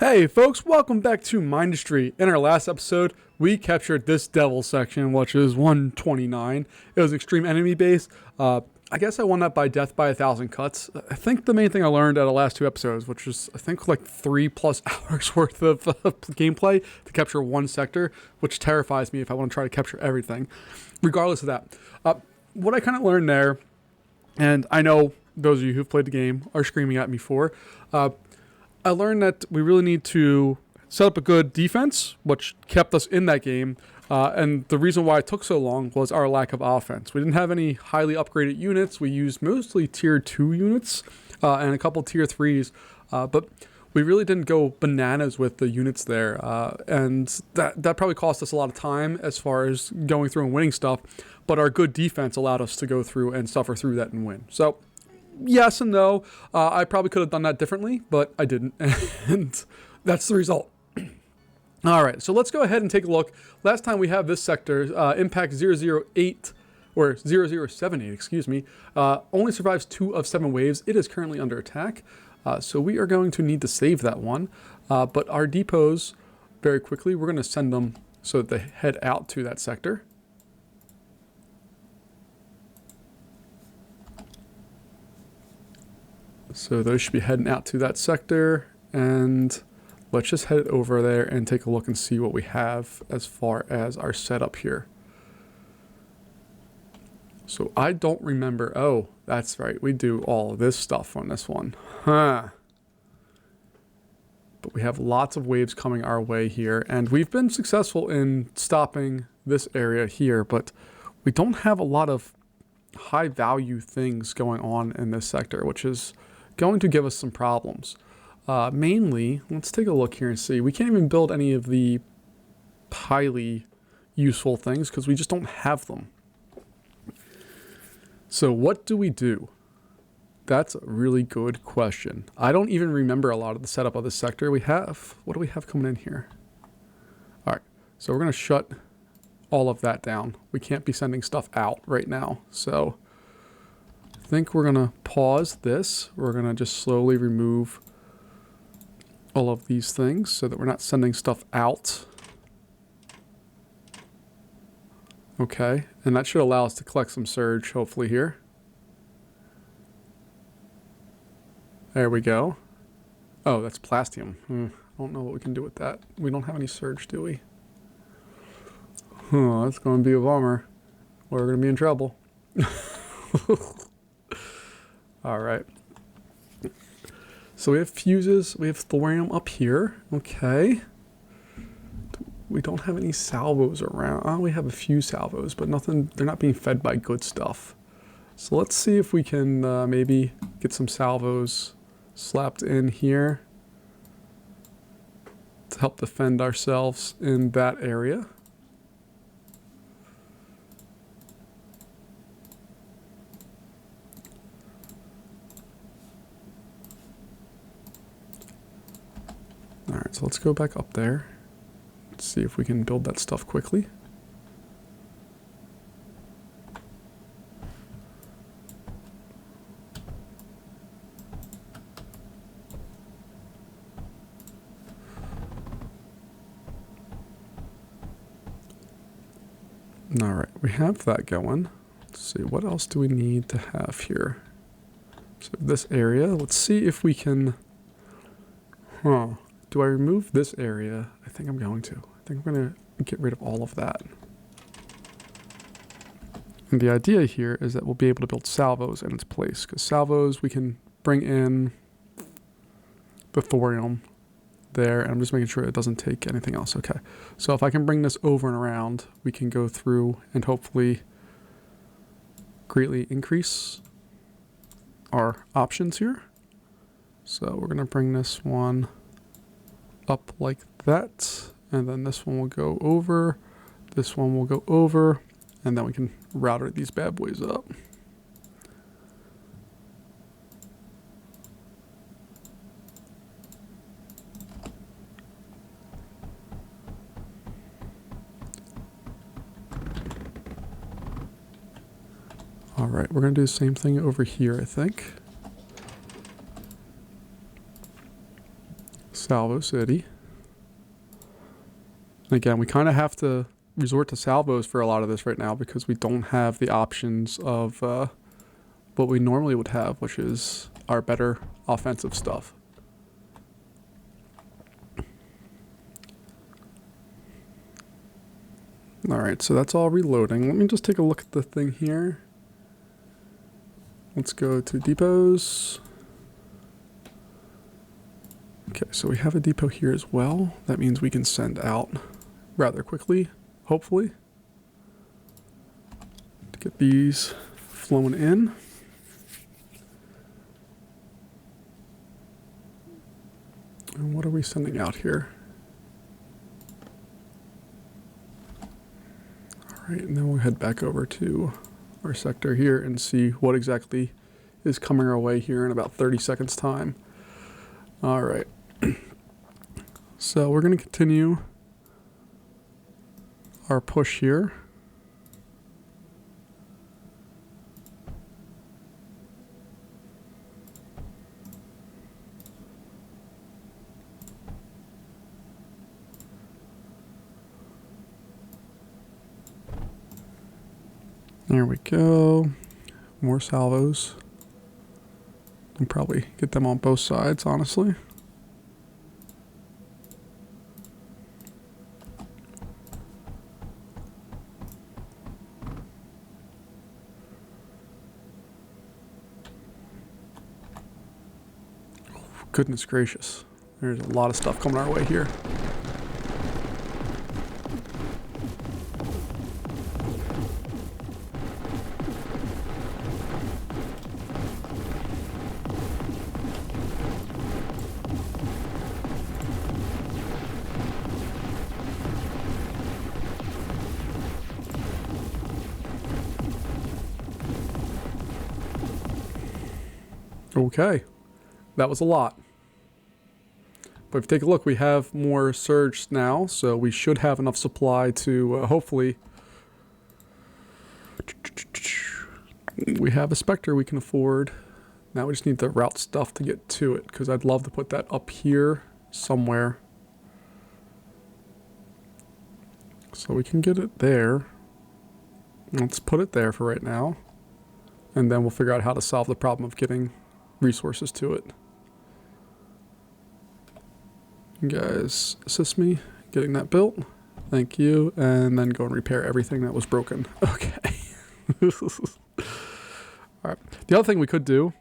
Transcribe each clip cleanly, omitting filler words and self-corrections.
Hey folks, welcome back to Mindustry. In our last episode, we captured this devil section, which is 129. It was extreme enemy base. I guess I won that by death by 1,000 cuts. I think the main thing I learned out of the last two episodes, which was I think like 3+ hours worth of gameplay to capture one sector, which terrifies me if I want to try to capture everything. Regardless of that, what I kind of learned there, and I know those of you who've played the game are screaming at me for, I learned that we really need to set up a good defense, which kept us in that game. And the reason why it took so long was our lack of offense. We didn't have any highly upgraded units. We used mostly tier 2 units and a couple tier 3s. But we really didn't go bananas with the units there. And that probably cost us a lot of time as far as going through and winning stuff. But our good defense allowed us to go through and suffer through that and win. So yes and no. I probably could have done that differently, but I didn't. And that's the result. All right, so let's go ahead and take a look. Last time we have this sector, impact 008, or 0078, excuse me, only survives 2 of 7 waves. It is currently under attack, so we are going to need to save that one. But our depots, very quickly, we're going to send them so that they head out to that sector. So those should be heading out to that sector, and let's just head over there and take a look and see what we have as far as our setup here. So I don't remember. Oh, that's right. We do all of this stuff on this one. Huh. But we have lots of waves coming our way here, and we've been successful in stopping this area here, but we don't have a lot of high value things going on in this sector, which is going to give us some problems. Mainly, let's take a look here and see. We can't even build any of the highly useful things because we just don't have them. So what do we do? That's a really good question. I don't even remember a lot of the setup of this sector we have. What do we have coming in here? All right, so we're going to shut all of that down. We can't be sending stuff out right now. So I think we're going to pause this. We're going to just slowly remove all of these things so that we're not sending stuff out. Okay, and that should allow us to collect some surge, hopefully here. There we go. Oh, that's plastium. I don't know what we can do with that. We don't have any surge, do we? Oh, that's going to be a bummer. We're going to be in trouble. All right. So we have fuses, we have thorium up here, okay. We don't have any salvos around. Oh, we have a few salvos, but nothing, they're not being fed by good stuff. So let's see if we can maybe get some salvos slapped in here to help defend ourselves in that area. Alright, so let's go back up there. Let's see if we can build that stuff quickly. Alright, we have that going. Let's see, what else do we need to have here? So this area, let's see if we can... Do I remove this area? I think I'm going to. I think I'm going to get rid of all of that. And the idea here is that we'll be able to build salvos in its place. Because salvos, we can bring in the thorium there. And I'm just making sure it doesn't take anything else. Okay. So if I can bring this over and around, we can go through and hopefully greatly increase our options here. So we're going to bring this one up like that, and then this one will go over, this one will go over, and then we can router these bad boys up. All right, we're gonna do the same thing over here, I think. Salvo City. Again, we kind of have to resort to salvos for a lot of this right now because we don't have the options of what we normally would have, which is our better offensive stuff. Alright, so that's all reloading. Let me just take a look at the thing here. Let's go to depots. Okay, so we have a depot here as well. That means we can send out rather quickly, hopefully, to get these flowing in. And what are we sending out here? Alright, and then we'll head back over to our sector here and see what exactly is coming our way here in about 30 seconds time. Alright. So we're going to continue our push here. There we go. More salvos. I'll probably get them on both sides, honestly. Goodness gracious. There's a lot of stuff coming our way here. Okay, that was a lot. But if you take a look, we have more surge now, so we should have enough supply to hopefully... We have a Spectre we can afford. Now we just need to route stuff to get to it, because I'd love to put that up here somewhere. So we can get it there. Let's put it there for right now. And then we'll figure out how to solve the problem of getting resources to it. You guys assist me getting that built. Thank you. And then go and repair everything that was broken. Okay. Alright. The other thing we could do,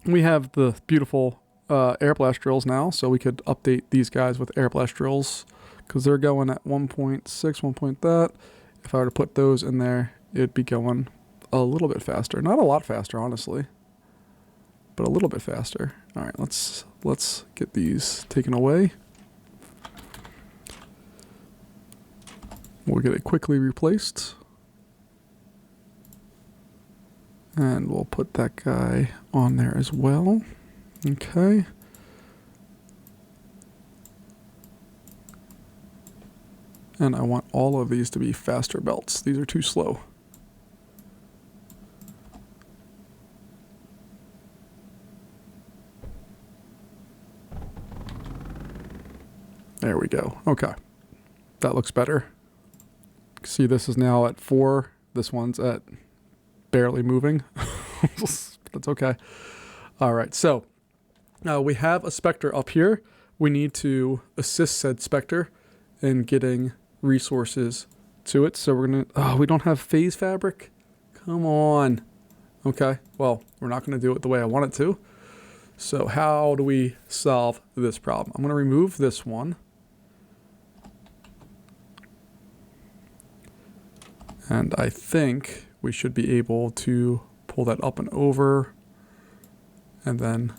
we have the beautiful air blast drills now, so we could update these guys with air blast drills because they're going at 1.6, 1 point that. If I were to put those in there, it'd be going a little bit faster. Not a lot faster, honestly, but a little bit faster. All right, let's get these taken away. We'll get it quickly replaced. And we'll put that guy on there as well. Okay. And I want all of these to be faster belts. These are too slow. There we go. Okay. That looks better. See, this is now at 4. This one's at barely moving. That's okay. All right. So we have a Spectre up here. We need to assist said Spectre in getting resources to it. So we're going to... Oh, we don't have phase fabric? Come on. Okay. Well, we're not going to do it the way I want it to. So how do we solve this problem? I'm going to remove this one. And I think we should be able to pull that up and over and then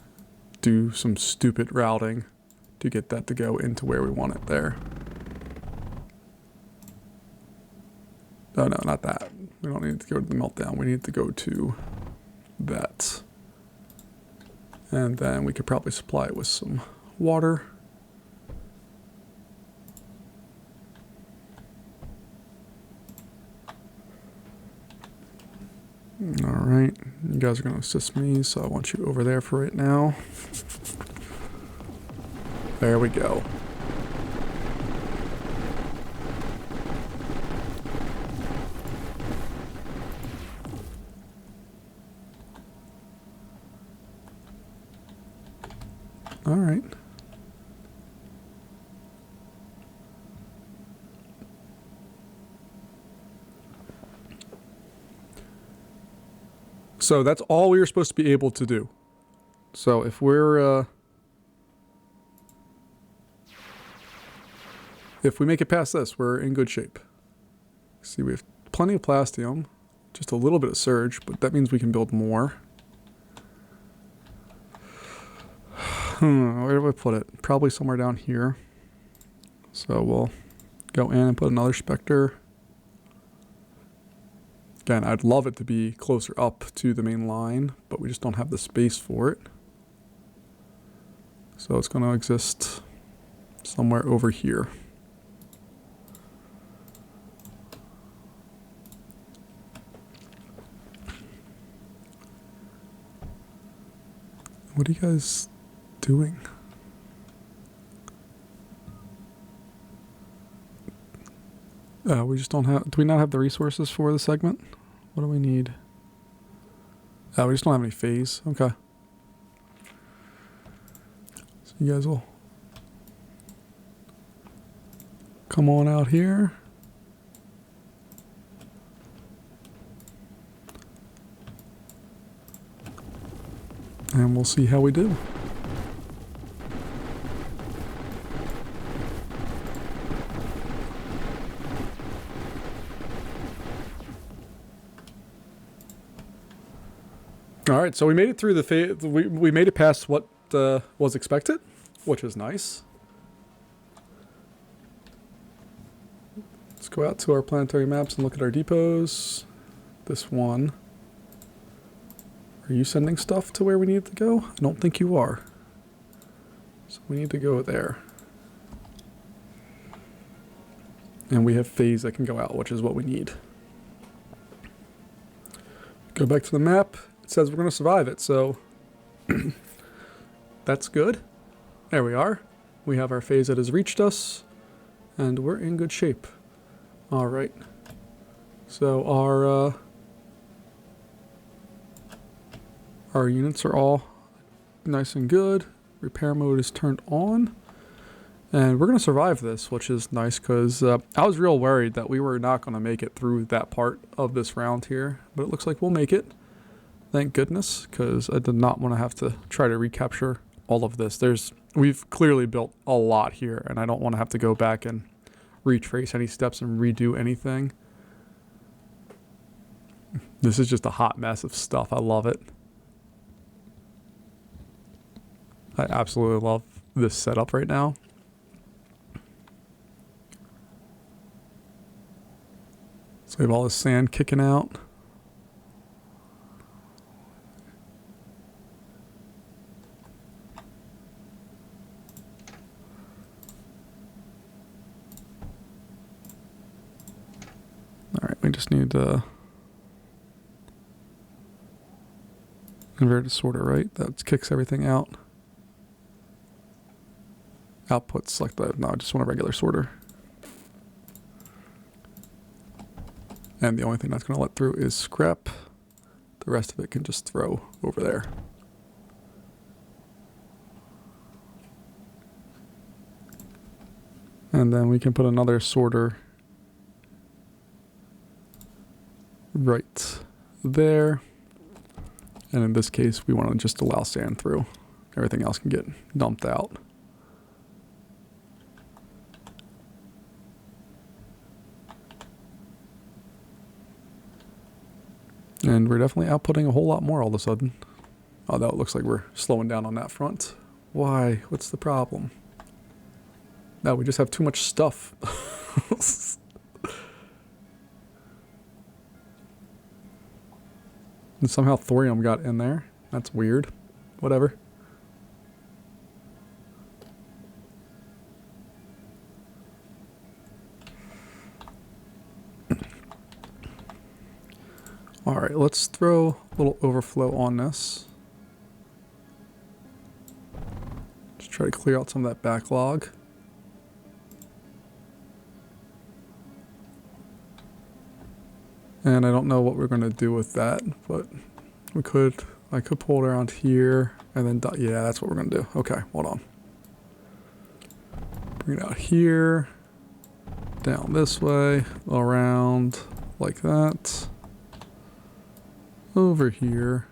do some stupid routing to get that to go into where we want it there. Oh no, not that. We don't need to go to the meltdown. We need to go to that. And then we could probably supply it with some water. All right, you guys are going to assist me, so I want you over there for right now. There we go. All right. So that's all we were supposed to be able to do. So if we're if we make it past this, we're in good shape. See, we have plenty of plastium, just a little bit of surge, but that means we can build more. Where do I put it? Probably somewhere down here. So we'll go in and put another Spectre. Again, I'd love it to be closer up to the main line, but we just don't have the space for it. So it's going to exist somewhere over here. What are you guys doing? We just don't have... Do we not have the resources for the segment? What do we need? We just don't have any phase. Okay. So you guys will come on out here. And we'll see how we do. All right, so we made it through the phase. We made it past what was expected, which is nice. Let's go out to our planetary maps and look at our depots. This one. Are you sending stuff to where we need to go? I don't think you are. So we need to go there. And we have phase that can go out, which is what we need. Go back to the map. It says we're going to survive it, so that's good. There we are. We have our phase that has reached us, and we're in good shape. All right. So our units are all nice and good. Repair mode is turned on. And we're going to survive this, which is nice because I was real worried that we were not going to make it through that part of this round here. But it looks like we'll make it. Thank goodness, because I did not want to have to try to recapture all of this. We've clearly built a lot here, and I don't want to have to go back and retrace any steps and redo anything. This is just a hot mess of stuff. I love it. I absolutely love this setup right now. So we have all this sand kicking out. Alright, we just need inverted sorter, right? That kicks everything out. Output select the... No, I just want a regular sorter. And the only thing that's going to let through is scrap. The rest of it can just throw over there. And then we can put another sorter right there. And in this case, we want to just allow sand through. Everything else can get dumped out. And we're definitely outputting a whole lot more all of a sudden. Although it looks like we're slowing down on that front. Why? What's the problem? No, we just have too much stuff. And somehow thorium got in there. That's weird. Whatever. Alright, let's throw a little overflow on this. Just try to clear out some of that backlog. And I don't know what we're going to do with that, but I could pull it around here and then, yeah, that's what we're going to do. Okay, hold on. Bring it out here, down this way, around like that, over here,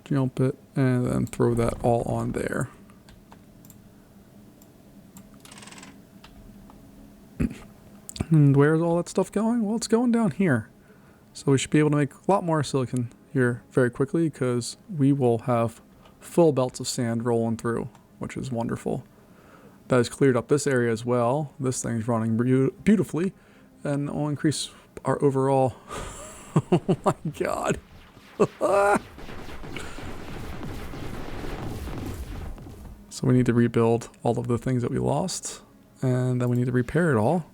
jump it, and then throw that all on there. And where's all that stuff going? Well, it's going down here. So we should be able to make a lot more silicon here very quickly because we will have full belts of sand rolling through, which is wonderful. That has cleared up this area as well. This thing's running beautifully and will increase our overall... Oh my god. So we need to rebuild all of the things that we lost, and then we need to repair it all.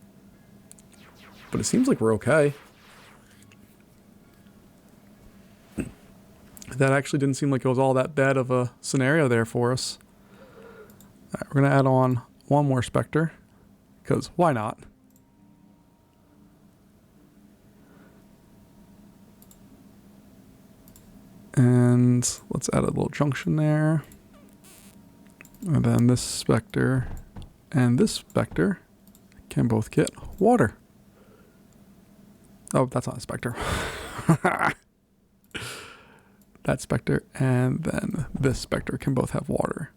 But it seems like we're okay. That actually didn't seem like it was all that bad of a scenario there for us. All right, we're going to add on one more Spectre, because why not? And let's add a little junction there. And then this Spectre and this Spectre can both get water. Oh, that's not a Spectre. That Spectre and then this Spectre can both have water.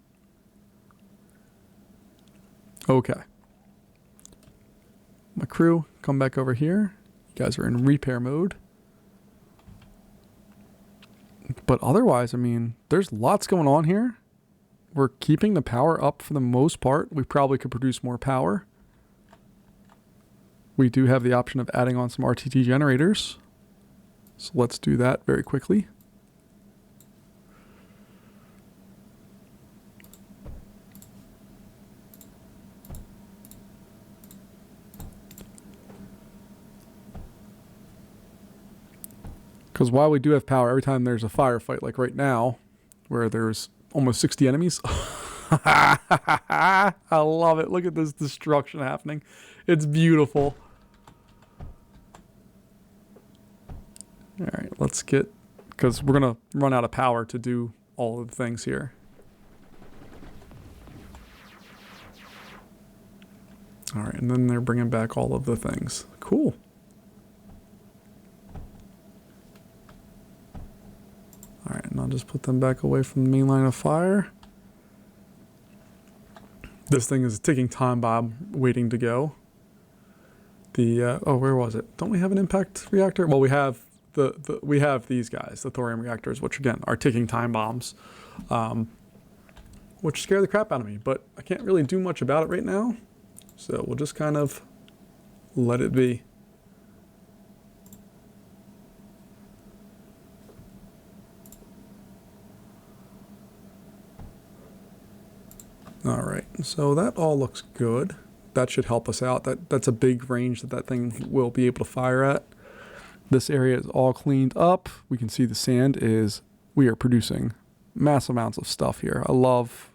Okay. My crew, come back over here. You guys are in repair mode. But otherwise, I mean, there's lots going on here. We're keeping the power up for the most part. We probably could produce more power. We do have the option of adding on some RTT generators. So let's do that very quickly. Because while we do have power, every time there's a firefight, like right now, where there's almost 60 enemies. I love it. Look at this destruction happening. It's beautiful. All right, let's get, because we're going to run out of power to do all of the things here. All right, and then they're bringing back all of the things. Cool. All right, and I'll just put them back away from the main line of fire. This thing is a ticking time bomb waiting to go. The oh, where was it? Don't we have an impact reactor? Well, we have we have these guys, the thorium reactors, which again are ticking time bombs, which scare the crap out of me. But I can't really do much about it right now, so we'll just kind of let it be. All right, so that all looks good. That should help us out. That's a big range that thing will be able to fire at. This area is all cleaned up. We can see the sand is, we are producing mass amounts of stuff here. I love,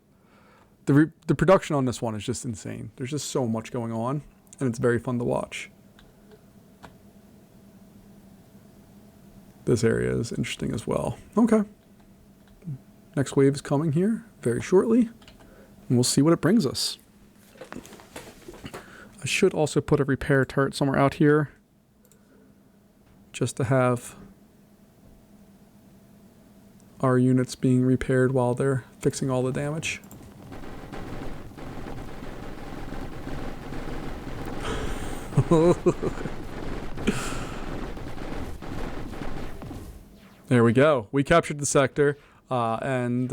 the production on this one is just insane. There's just so much going on, and it's very fun to watch. This area is interesting as well. Okay. Next wave is coming here very shortly. And we'll see what it brings us. I should also put a repair turret somewhere out here, just to have our units being repaired while they're fixing all the damage. There we go. We captured the sector, and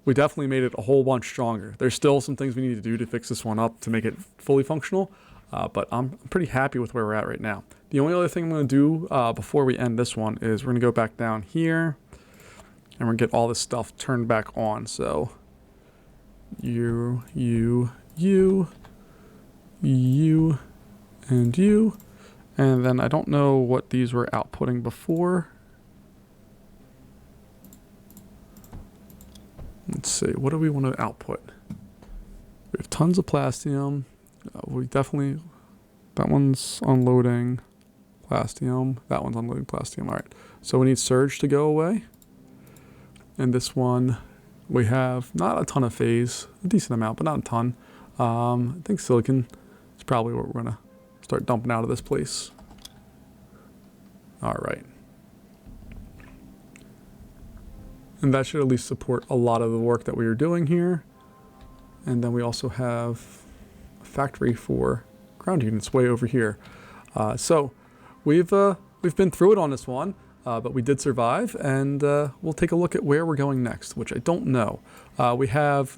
we definitely made it a whole bunch stronger. There's still some things we need to do to fix this one up to make it fully functional, but I'm pretty happy with where we're at right now. The only other thing I'm going to do before we end this one is we're going to go back down here, and we're going to get all this stuff turned back on. So you, and you. And then I don't know what these were outputting before. Let's see, what do we want to output? We have tons of plastium. We definitely, that one's unloading plastium. That one's unloading plastium. All right. So we need surge to go away. And this one, we have not a ton of phase, a decent amount, but not a ton. I think silicon is probably what we're going to start dumping out of this place. All right. And that should at least support a lot of the work that we are doing here. And then we also have a factory for ground units way over here. So we've been through it on this one, but we did survive, and we'll take a look at where we're going next, which I don't know. We have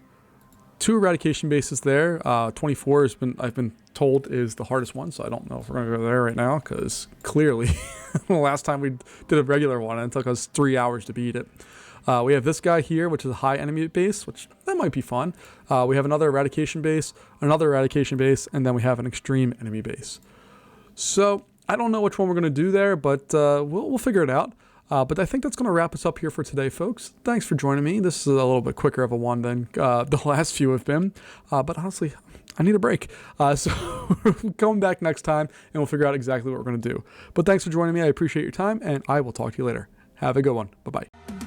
2 eradication bases there. 24 I've been told is the hardest one, so I don't know if we're gonna go there right now, because clearly the last time we did a regular one, it took us 3 hours to beat it. We have this guy here, which is a high enemy base, which that might be fun. We have another eradication base, and then we have an extreme enemy base. So I don't know which one we're going to do there, but we'll figure it out. But I think that's going to wrap us up here for today, folks. Thanks for joining me. This is a little bit quicker of a one than the last few have been. But honestly, I need a break. So we'll come back next time, and we'll figure out exactly what we're going to do. But thanks for joining me. I appreciate your time, and I will talk to you later. Have a good one. Bye-bye.